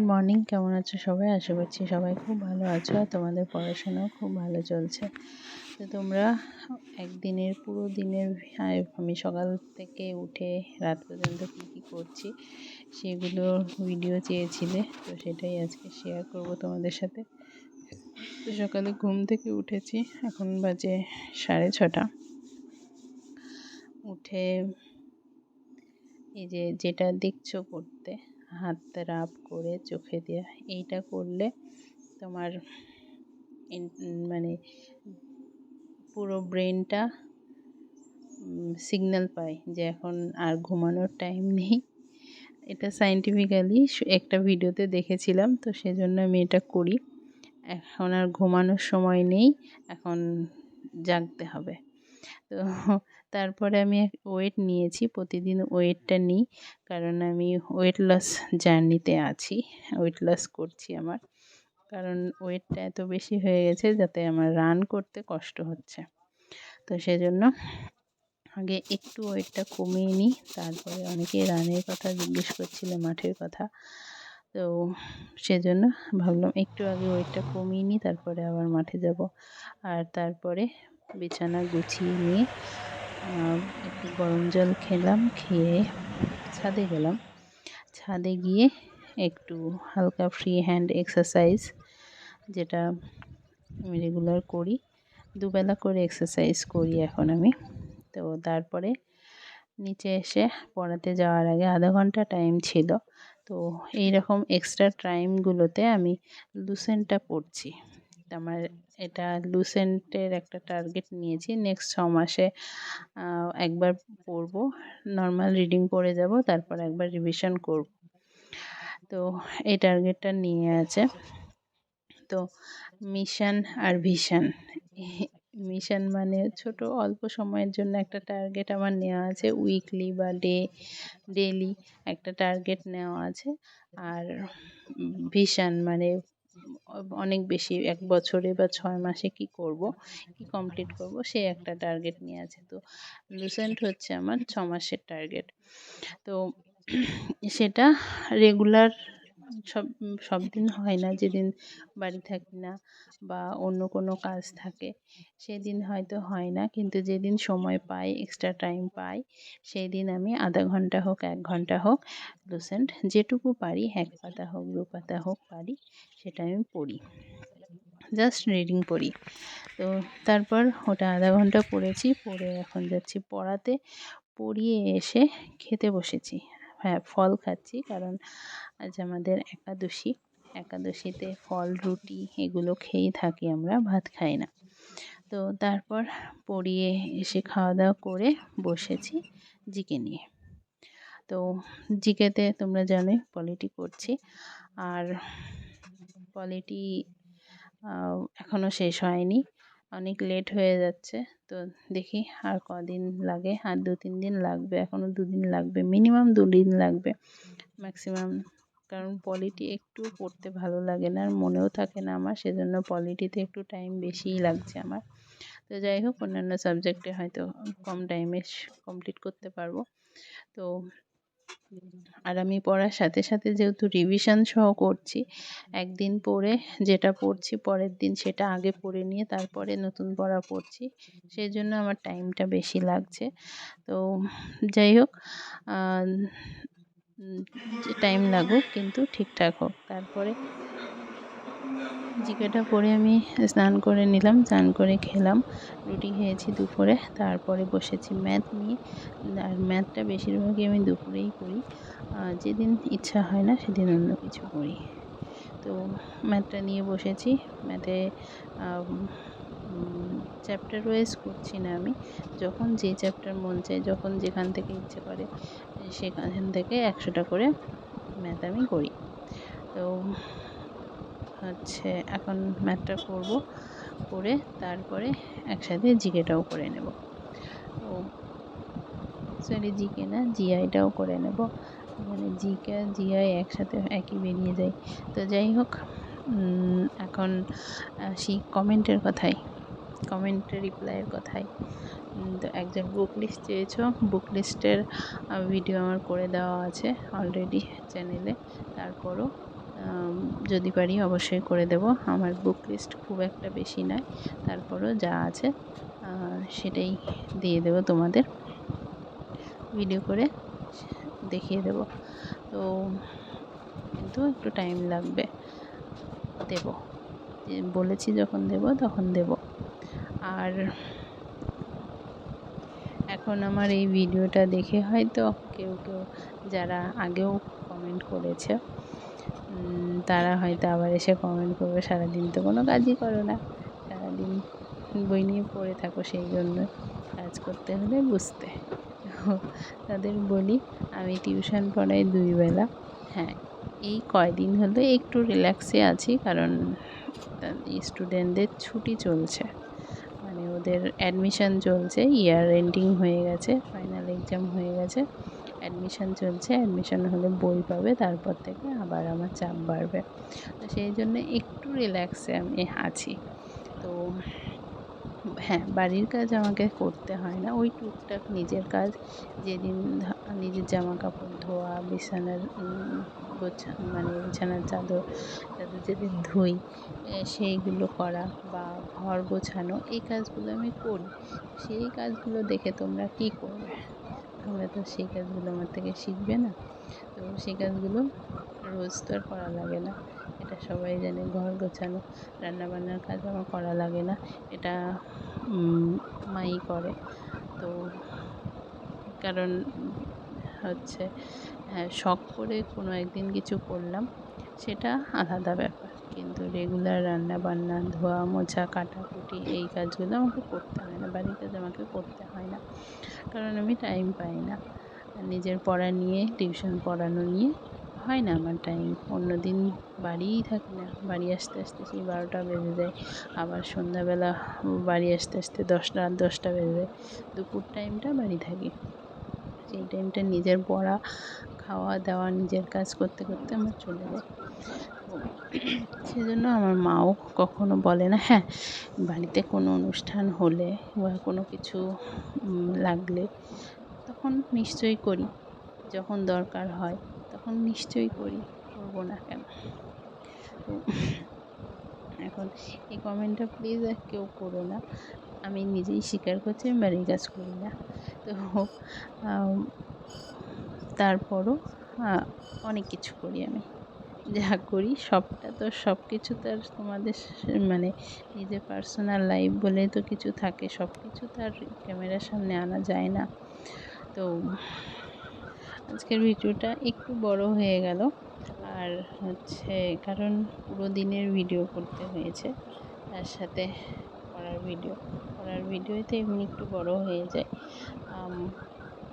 Morning, কেমন আছো সবাই? আশা করছি সবাই খুব ভালো আছো আর তোমাদের পড়াশোনাও খুব ভালো চলছে। তো তোমরা একদিনের পুরো দিনের আমি সকাল থেকে উঠে রাত পর্যন্ত কী কী করছি সেগুলো ভিডিও চেয়েছিলে, তো সেটাই আজকে শেয়ার করব তোমাদের সাথে। তো সকালে ঘুম থেকে উঠেছি, এখন বাজে 6:30। উঠে এই যেটা দেখছো করতে, হাতটা রাব করে চোখে দেওয়া, এইটা করলে তোমার মানে পুরো ব্রেনটা সিগন্যাল পায় যে এখন আর ঘুমানোর টাইম নেই। এটা সায়েন্টিফিক্যালি একটা ভিডিওতে দেখেছিলাম, তো সেজন্য আমি এটা করি। এখন আর ঘুমানোর সময় নেই, এখন জাগতে হবে। তো তারপরে আমি ওয়েট নিয়েছি, প্রতিদিন ওয়েটটা নিই, কারণ আমি ওয়েট লস জার্নিতে আছি, ওয়েট লস করছি আমার, কারণ ওয়েটটা এত বেশি হয়ে গেছে যাতে আমার রান করতে কষ্ট হচ্ছে। তো সেজন্য আগে একটু ওয়েটটা কমিয়ে নিই, তারপরে অনেকে রানের কথা জিজ্ঞেস করছিলে, মাঠের কথা, তো সেজন্য ভাবলাম একটু আগে ওয়েটটা কমিয়ে নিই, তারপরে আবার মাঠে যাব। আর তারপরে বিছানা গুছিয়ে নিয়ে একটু গরম জল খেলাম, খেয়ে ছাদে গেলাম। ছাদে গিয়ে একটু হালকা ফ্রি হ্যান্ড এক্সারসাইজ, যেটা আমি রেগুলার করি, দুবেলা করে এক্সারসাইজ করি এখন আমি। তো তারপরে নিচে এসে পড়াতে যাওয়ার আগে আধা ঘন্টা টাইম ছিল, তো এইরকম এক্সট্রা টাইমগুলোতে আমি লুসেন্টটা পড়ছি। আমার এটা লুসেন্টের একটা টার্গেট নিয়েছি, নেক্সট 6 মাসে একবার পড়ব, নর্মাল রিডিং পড়ে যাব, তারপর একবার রিভিশন করব। তো এই টার্গেটটা নিয়ে আছে। তো মিশন আর ভিশন, মিশন মানে ছোট অল্প সময়ের জন্য একটা টার্গেট আমার নেওয়া আছে, উইকলি বা ডেলি একটা টার্গেট নেওয়া আছে। আর ভিশন মানে অনেক বেশি, 1 বছরে বা 6 মাসে কি করব, কি কমপ্লিট করব, সে একটা টার্গেট নিয়ে আছে। তো লুসেন্ট হচ্ছে আমার 6 মাসের টার্গেট। তো সেটা রেগুলার সব দিন হয় না, যেদিন বাড়ি থাকি না বা অন্য কোনো কাজ থাকে সেদিন হয়তো হয় না, কিন্তু যেদিন সময় পাই, এক্সট্রা টাইম পাই, সেই দিন আমি আধা ঘন্টা হোক 1 ঘন্টা হোক লুসেন্ট যেটুকু পারি, 1 পাতা হোক 2 পাতা হোক পারি, সেটা আমি পড়ি, জাস্ট রিডিং পড়ি। তো তারপর ওটা আধা ঘন্টা পড়েছি, পড়ে এখন যাচ্ছি পড়াতে, পড়িয়ে এসে খেতে বসেছি। হ্যাঁ, ফল খাচ্ছি, কারণ আজ আমাদের একাদশীতে ফল রুটি এগুলো খেয়েই থাকি আমরা, ভাত খাই না। তো তারপর পড়িয়ে এসে খাওয়া দাওয়া করে বসেছি জিকে নিয়ে। তো জিকেতে তোমরা জানোই পলিটি করছি, আর পলিটি এখনও শেষ হয়নি, অনেক লেট হয়ে যাচ্ছে। তো দেখি আর কদিন লাগে, আর 2-3 দিন লাগবে, এখনও 2 দিন লাগবে, মিনিমাম 2 দিন লাগবে ম্যাক্সিমাম, কারণ পলিটি একটু পড়তে ভালো লাগে না, আর মনেও থাকে না আমার, সেজন্য পলিটিতে একটু টাইম বেশিই লাগছে আমার। তো যাই হোক, অন্যান্য সাবজেক্টে হয়তো কম টাইমে কমপ্লিট করতে পারবো। তো আর আমি পড়ার সাথে সাথে যেহেতু রিভিশন সহ করছি, একদিন পড়ে যেটা পড়ছি পরের দিন সেটা আগে পড়ে নিয়ে তারপরে নতুন পড়া পড়ছি, সেই জন্য আমার টাইমটা বেশি লাগছে। তো যাই হোক, যে টাইম লাগুক কিন্তু ঠিকঠাক হোক। তারপরে জিকেটা পড়ে আমি স্নান করে নিলাম, স্নান করে খেলাম, রুটি খেয়েছি দুপুরে, তারপরে বসেছি ম্যাথ নিয়ে। আর ম্যাথটা বেশিরভাগই আমি দুপুরেই করি, যেদিন ইচ্ছা হয় না সেদিন অন্য কিছু করি। তো ম্যাথটা নিয়ে বসেছি, ম্যাথে চ্যাপ্টার ওয়াইজ করছি না আমি, যখন যে চ্যাপ্টার মন চায়, যখন যেখান থেকে ইচ্ছে করে সেখান থেকে 100টা করে ম্যাথ আমি করি। তো হচ্ছে এখন ম্যাথটা করব, করে তারপরে একসাথে জিকেটাও করে নেব। তো সরি, জিকে না, জিআইটাও করে নেব, মানে জিকে জিআই একসাথে একই বেরিয়ে যায়। তো যাই হোক, এখন সেই কমেন্টের রিপ্লাইয়ের কথাই। তো একজন বুক লিস্ট চেয়েছো, বুক লিস্টের ভিডিও আমার করে দেওয়া আছে অলরেডি চ্যানেলে, তারপরও যদি পারি অবশ্যই করে দেব। আমার বুক লিস্ট খুব একটা বেশি নয়, তারপরও যা আছে সেটাই দিয়ে দেব তোমাদের, ভিডিও করে দেখিয়ে দেব। তো কিন্তু একটু টাইম লাগবে, দেব, বলেছি যখন দেব তখন দেব। আর এখন আমার এই ভিডিওটা দেখে হয়তো কেউ কেউ যারা আগেও কমেন্ট করেছে তারা হয়তো আবার এসে কমেন্ট করবে, সারাদিন তো কোনো কাজই করো না, সারাদিন বই নিয়ে পড়ে থাকো, সেই জন্য কাজ করতে হলে বুঝতে। তাদের বলি আমি টিউশন পড়াই 2 বেলা। হ্যাঁ, এই কয়দিন হলো একটু রিল্যাক্সে আছি, কারণ স্টুডেন্টদের ছুটি চলছে, মানে ওদের অ্যাডমিশন চলছে, ইয়ার এন্ডিং হয়ে গেছে, ফাইনাল এক্সাম হয়ে গেছে, অ্যাডমিশন চলছে, অ্যাডমিশন হলে বই পাবে, তারপর থেকে আবার আমার চাপ বাড়বে। তো সেই জন্য একটু রিল্যাক্সে আমি আছি। তো হ্যাঁ, বাড়ির কাজ আমাকে করতে হয় না, ওই টুকটাক নিজের কাজ, যেদিন নিজের জামা কাপড় ধোয়া, বিছানার মানে বিছানার চাদর টাদর যেদিন ধুই সেইগুলো করা, বা ঘর গোছানো, এই কাজগুলো আমি করি। সেই কাজগুলো দেখে তোমরা কী করবে? তোমরা তো সেই কাজগুলো আমার থেকে শিখবে না। তো সেই কাজগুলো রোজ তো আর করা লাগে না, এটা সবাই জানে। ঘর গোছানো, রান্নাবান্নার কাজ আমার করা লাগে না, এটা মাই করে। তো কারণ হচ্ছে হ্যাঁ, শখ করে কোনো একদিন কিছু করলাম, সেটা আলাদা ব্যাপার, কিন্তু রেগুলার রান্না বান্না, ধোয়া মোছা, কাটাকুটি, এই কাজগুলো আমাকে করতে হয় না, বাড়ির কাজ আমাকে করতে হয় না, কারণ আমি টাইম পাই না। আর নিজের পড়া নিয়ে, টিউশন পড়ানো নিয়ে হয় না আমার টাইম। অন্য দিন বাড়িই থাকি না, বাড়ি আসতে আসতে সেই 12টা বেজে যায়, আবার সন্ধ্যাবেলা বাড়ি আসতে আসতে 10টা, রাত 10টা বেজে যায়। দুপুর টাইমটা বাড়ি থাকি, সেই টাইমটা নিজের পড়া, খাওয়া দাওয়া, নিজের কাজ করতে করতে আমার চলে যায়। তো সেজন্য আমার মাও কখনো বলে না। হ্যাঁ, বাড়িতে কোনো অনুষ্ঠান হলে বা কোনো কিছু লাগলে তখন নিশ্চয়ই করি, যখন দরকার হয় তখন নিশ্চয়ই করি, করব না কেন? তো এখন এই কমেন্টটা প্লিজ আর কেউ করো না, আমি নিজেই স্বীকার করছি আমি বাড়ির কাজ করি না। তো তারপরও অনেক কিছু করি আমি, যা করি সবটা তো, সব কিছু তো আর তোমাদের মানে নিজের পার্সোনাল লাইফ বলে তো কিছু থাকে, সব কিছু তো আর ক্যামেরার সামনে আনা যায় না। তো আজকের ভিডিওটা একটু বড় হয়ে গেল, আর হচ্ছে কারণ পুরো দিনের ভিডিও করতে হয়েছে, তার সাথে পড়ার ভিডিওতে এমনি একটু বড় হয়ে যায়।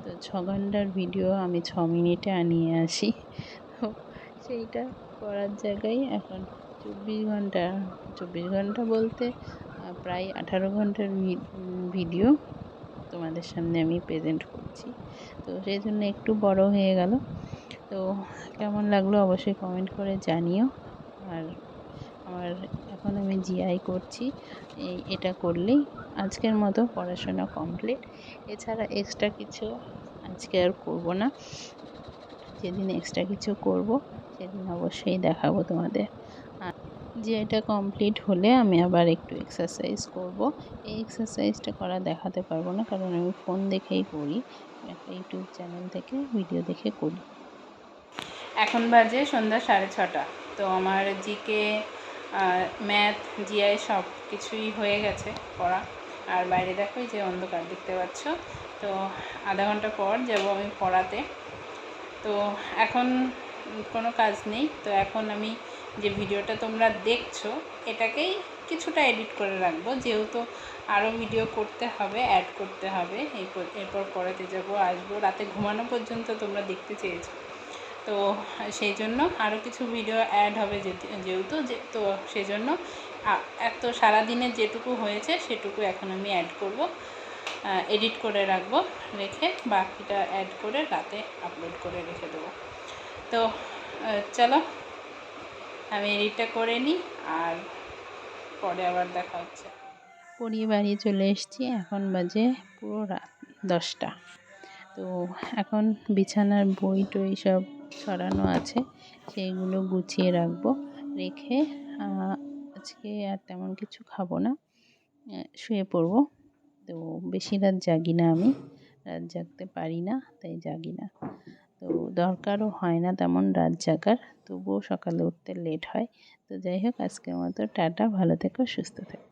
তো 6 ঘন্টার ভিডিও আমি 6 মিনিটে আনিয়ে আসি, তো সেইটা করার জায়গায় এখন 24 ঘন্টা, 24 ঘন্টা বলতে প্রায় 18 ঘন্টার ভিডিও তোমাদের সামনে আমি প্রেজেন্ট করছি। তো সেই জন্য একটু বড় হয়ে গেল। তো কেমন লাগলো অবশ্যই কমেন্ট করে জানিও। আর আমার এখন আমি জিআই করছি, এটা করলেই আজকের মতো পড়াশোনা কমপ্লিট। এছাড়া এক্সট্রা কিছু আজকে আর করব না, যেদিন এক্সট্রা কিছু করব সেদিন অবশ্যই দেখাবো তোমাদের। আর জিআইটা কমপ্লিট হলে আমি আবার একটু এক্সারসাইজ করব। এই এক্সারসাইজটা করা দেখাতে পারবো না, কারণ আমি ফোন দেখেই করি, একটা ইউটিউব চ্যানেল থেকে ভিডিও দেখে করি। এখন বাজে সন্ধ্যা 6:30। তো আমার জিকে, ম্যাথ, জিআই সব কিছুই হয়ে গেছে পড়া। আর বাইরে দেখো যে অন্ধকার দেখতে পাচ্ছ। তো আধা ঘন্টা পর যাব আমি পড়াতে। তো এখন কোনো কাজ নেই, তো এখন আমি যে ভিডিওটা তোমরা দেখছো এটাকেই কিছুটা এডিট করে রাখবো, যেহেতু আরও ভিডিও করতে হবে, অ্যাড করতে হবে। এরপর পড়াতে যাবো, আসবো, রাতে ঘুমানো পর্যন্ত তোমরা দেখতে চেয়েছো, তো সেই জন্য আরও কিছু ভিডিও অ্যাড হবে, যেহেতু তো সেই জন্য এত সারাদিনের যেটুকু হয়েছে সেটুকু এখন আমি অ্যাড করব, এডিট করে রাখবো, রেখে বাকিটা অ্যাড করে রাতে আপলোড করে রেখে দেবো। তো চলো আমি এডিটটা করে নিই, আর পরে আবার দেখা হচ্ছে। পড়িয়ে বাড়ি চলে এসেছি, এখন বাজে পুরো রাত 10টা। তো এখন বিছানার বই টই সব ছড়ানো আছে সেইগুলো গুছিয়ে রাখবো। রেখে আজকে আর তেমন কিছু খাবো না, শুয়ে পড়বো। তো বেশি রাত জাগি না, আমি রাত জাগতে পারি না, তাই জাগি না। তো দরকারও হয় না তেমন রাত জাগার, তবুও সকালে উঠতে লেট হয়। তো যাই হোক, আজকের মতো টাটা, ভালো থেকো, সুস্থ থেকো।